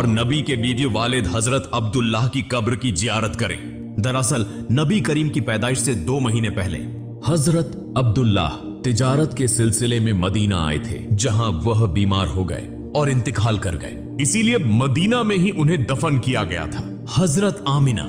और नबी के बीवी वालिद हजरत अब्दुल्लाह की कब्र की जियारत करें। दरअसल नबी करीम की पैदाइश से 2 महीने पहले हजरत अब्दुल्लाह तिजारत के सिलसिले में मदीना आए थे, जहां वह बीमार हो गए और इंतकाल कर गए। इसीलिए मदीना में ही उन्हें दफन किया गया था। हजरत आमिना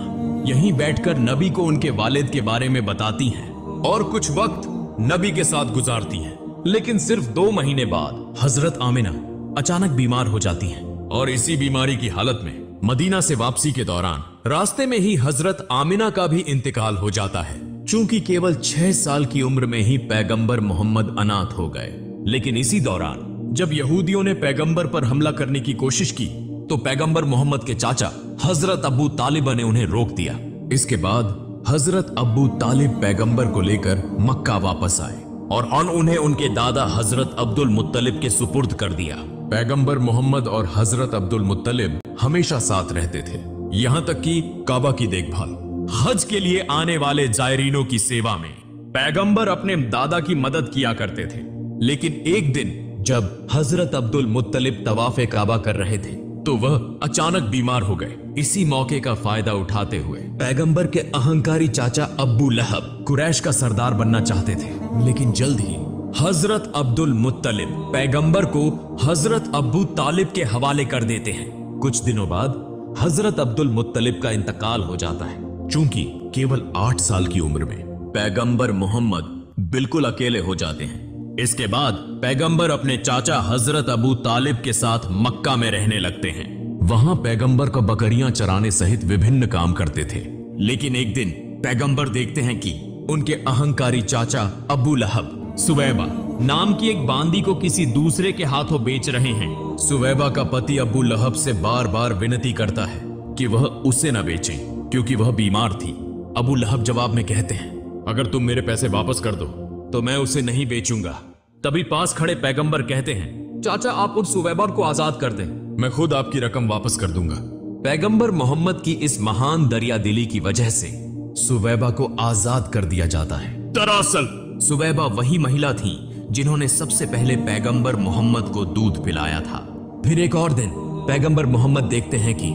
यहीं बैठकर नबी को उनके वालिद के बारे में बताती हैं और कुछ वक्त नबी के साथ गुजारती हैं। लेकिन सिर्फ 2 महीने बाद हजरत आमिना अचानक बीमार हो जाती हैं और इसी बीमारी की हालत में मदीना से वापसी के दौरान रास्ते में ही हजरत आमिना का भी इंतकाल हो जाता है। चूंकि केवल 6 साल की उम्र में ही पैगंबर मोहम्मद अनाथ हो गए। लेकिन इसी दौरान जब यहूदियों ने पैगंबर पर हमला करने की कोशिश की तो पैगंबर मोहम्मद के चाचा हजरत अबू तालिब ने उन्हें रोक दिया। इसके बाद हजरत अबू तालिब पैगंबर को लेकर मक्का वापस आए और उन्हें उनके दादा हजरत अब्दुल मुत्तलिब के सुपुर्द कर दिया। पैगंबर मोहम्मद और हजरत अब्दुल मुत्तलिब हमेशा साथ रहते थे, यहां तक कि काबा की देखभाल, हज के लिए आने वाले जायरीनों की सेवा में पैगंबर अपने दादा की मदद किया करते थे। लेकिन एक दिन जब हजरत अब्दुल मुत्तलिब तवाफ़े काबा कर रहे थे तो वह अचानक बीमार हो गए। इसी मौके का फायदा उठाते हुए पैगंबर के अहंकारी चाचा अब्बू लहब कुरैश का सरदार बनना चाहते थे। लेकिन जल्द ही हजरत अब्दुल मुत्तलिब पैगंबर को हजरत अब्बू तालिब के हवाले कर देते हैं। कुछ दिनों बाद हजरत अब्दुल मुत्तलिब का इंतकाल हो जाता है। चूंकि केवल 8 साल की उम्र में पैगंबर मोहम्मद बिल्कुल अकेले हो जाते हैं। इसके बाद पैगंबर अपने चाचा हजरत अबू तालिब के साथ मक्का में रहने लगते हैं। वहां पैगंबर का बकरियां चराने सहित विभिन्न काम करते थे। लेकिन एक दिन पैगंबर देखते हैं कि उनके अहंकारी चाचा अबू लहब सुवैबा नाम की एक बांदी को किसी दूसरे के हाथों बेच रहे हैं। सुवैबा का पति अबू लहब से बार बार विनती करता है कि वह उसे न बेचें क्योंकि वह बीमार थी। अबू लहब जवाब में कहते हैं, अगर तुम मेरे पैसे वापस कर दो तो मैं उसे नहीं बेचूंगा। तभी पास खड़े पैगंबर कहते हैं, चाचा आप उस सुवैबा को आजाद कर दें, मैं खुद आपकी रकम वापस कर दूंगा। पैगंबर मोहम्मद की इस महान दरिया दिली की वजह से सुवैबा को आजाद कर दिया जाता है। दरअसल सुवैबा वही महिला थी जिन्होंने सबसे पहले पैगंबर मोहम्मद को दूध पिलाया था। फिर एक और दिन पैगंबर मोहम्मद देखते हैं कि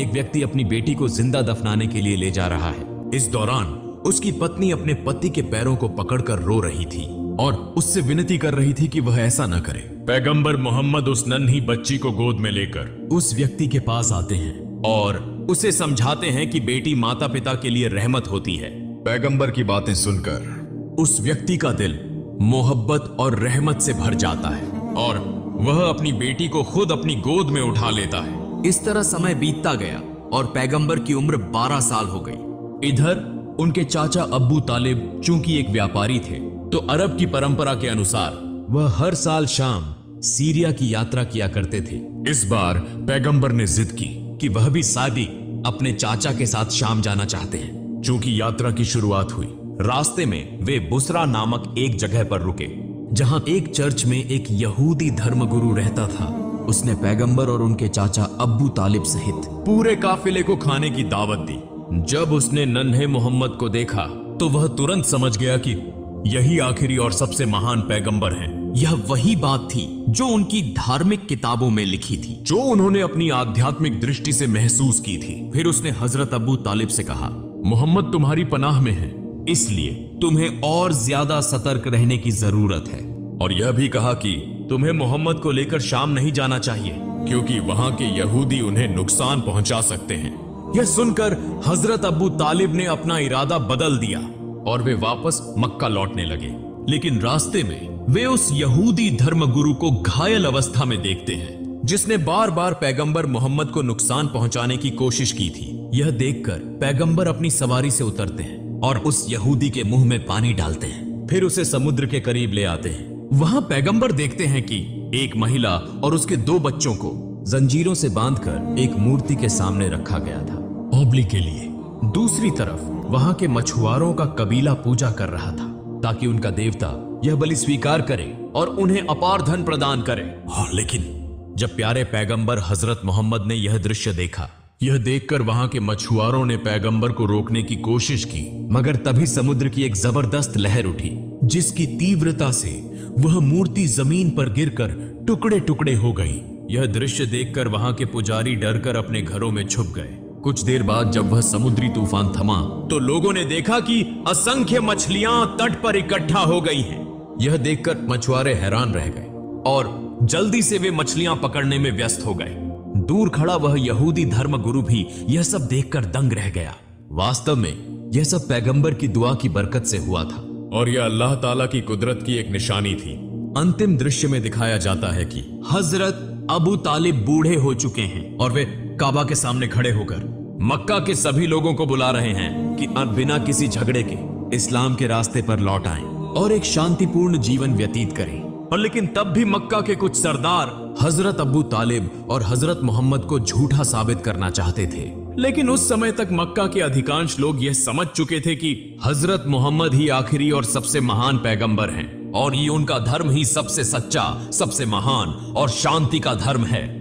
एक व्यक्ति अपनी बेटी को जिंदा दफनाने के लिए ले जा रहा है। इस दौरान उसकी पत्नी अपने पति के पैरों को पकड़कर रो रही थी और उससे विनती कर रही थी कि वह ऐसा न करे। पैगंबर मोहम्मद उस नन्ही बच्ची को गोद में लेकर उस व्यक्ति के पास आते हैं और उसे समझाते हैं कि बेटी माता पिता के लिए रहमत होती है। पैगंबर की बातें सुनकर उस व्यक्ति का दिल मोहब्बत और रहमत से भर जाता है और वह अपनी बेटी को खुद अपनी गोद में उठा लेता है। इस तरह समय बीतता गया और पैगंबर की उम्र 12 साल हो गई। इधर उनके चाचा अब्बू तालिब चूंकि एक व्यापारी थे तो अरब की परंपरा के अनुसार वह हर साल शाम सीरिया की यात्रा किया करते थे। इस बार पैगंबर ने जिद की कि वह भी सादी अपने चाचा के साथ शाम जाना चाहते हैं। चूंकि यात्रा की शुरुआत हुई, रास्ते में वे बुसरा नामक एक जगह पर रुके जहां एक चर्च में एक यहूदी धर्मगुरु रहता था। उसने पैगंबर और उनके चाचा अब्बू तालिब सहित पूरे काफिले को खाने की दावत दी। जब उसने नन्हे मोहम्मद को देखा तो वह तुरंत समझ गया कि यही आखिरी और सबसे महान पैगंबर हैं। यह वही बात थी जो उनकी धार्मिक किताबों में लिखी थी, जो उन्होंने अपनी आध्यात्मिक दृष्टि से महसूस की थी। फिर उसने हजरत अबू तालिब से कहा, मोहम्मद तुम्हारी पनाह में है, इसलिए तुम्हें और ज्यादा सतर्क रहने की जरूरत है। और यह भी कहा कि तुम्हें मोहम्मद को लेकर शाम नहीं जाना चाहिए क्योंकि वहां के यहूदी उन्हें नुकसान पहुंचा सकते हैं। यह सुनकर हजरत अबू तालिब ने अपना इरादा बदल दिया और वे वापस मक्का लौटने लगे। लेकिन रास्ते में वे उस यहूदी धर्मगुरु को घायल अवस्था में देखते हैं जिसने बार बार पैगंबर मोहम्मद को नुकसान पहुंचाने की कोशिश की थी। यह देखकर पैगंबर अपनी सवारी से उतरते हैं और उस यहूदी के मुंह में पानी डालते हैं। फिर उसे समुद्र के करीब ले आते हैं। वहां पैगंबर देखते हैं कि एक महिला और उसके 2 बच्चों को जंजीरों से बांधकर एक मूर्ति के सामने रखा गया था ओबली के लिए। दूसरी तरफ वहां के मछुआरों का कबीला पूजा कर रहा था ताकि उनका देवता यह बलि स्वीकार करे और उन्हें अपार धन प्रदान करे। लेकिन जब प्यारे पैगंबर हजरत मोहम्मद ने यह दृश्य देखा, यह देखकर वहां के मछुआरों ने पैगंबर को रोकने की कोशिश की, मगर तभी समुद्र की एक जबरदस्त लहर उठी जिसकी तीव्रता से वह मूर्ति जमीन पर गिरकर टुकड़े टुकड़े हो गई। यह दृश्य देखकर वहां के पुजारी डरकर अपने घरों में छुप गए। कुछ देर बाद जब वह समुद्री तूफान थमा तो लोगों ने देखा कि असंख्य मछलियां तट पर इकट्ठा हो गई हैं। यह देखकर मछुआरे हैरान रह गए और जल्दी से वे मछलियां पकड़ने में व्यस्त हो गए। दूर खड़ा वह यहूदी धर्म गुरु भी यह सब देखकर दंग रह गया। वास्तव में यह सब पैगंबर की दुआ की बरकत से हुआ था और यह अल्लाह ताला की कुदरत की एक निशानी थी। अंतिम दृश्य में दिखाया जाता है कि हजरत अबू तालिब बूढ़े हो चुके हैं और वे काबा के सामने खड़े होकर मक्का के सभी लोगों को बुला रहे हैं कि अब बिना किसी झगड़े के इस्लाम के रास्ते पर लौट आएं और एक शांतिपूर्ण जीवन व्यतीत करें। और लेकिन तब भी मक्का के कुछ सरदार हजरत अबू तालिब और हजरत मोहम्मद को झूठा साबित करना चाहते थे। लेकिन उस समय तक मक्का के अधिकांश लोग यह समझ चुके थे कि हजरत मोहम्मद ही आखिरी और सबसे महान पैगंबर हैं और ये उनका धर्म ही सबसे सच्चा, सबसे महान और शांति का धर्म है।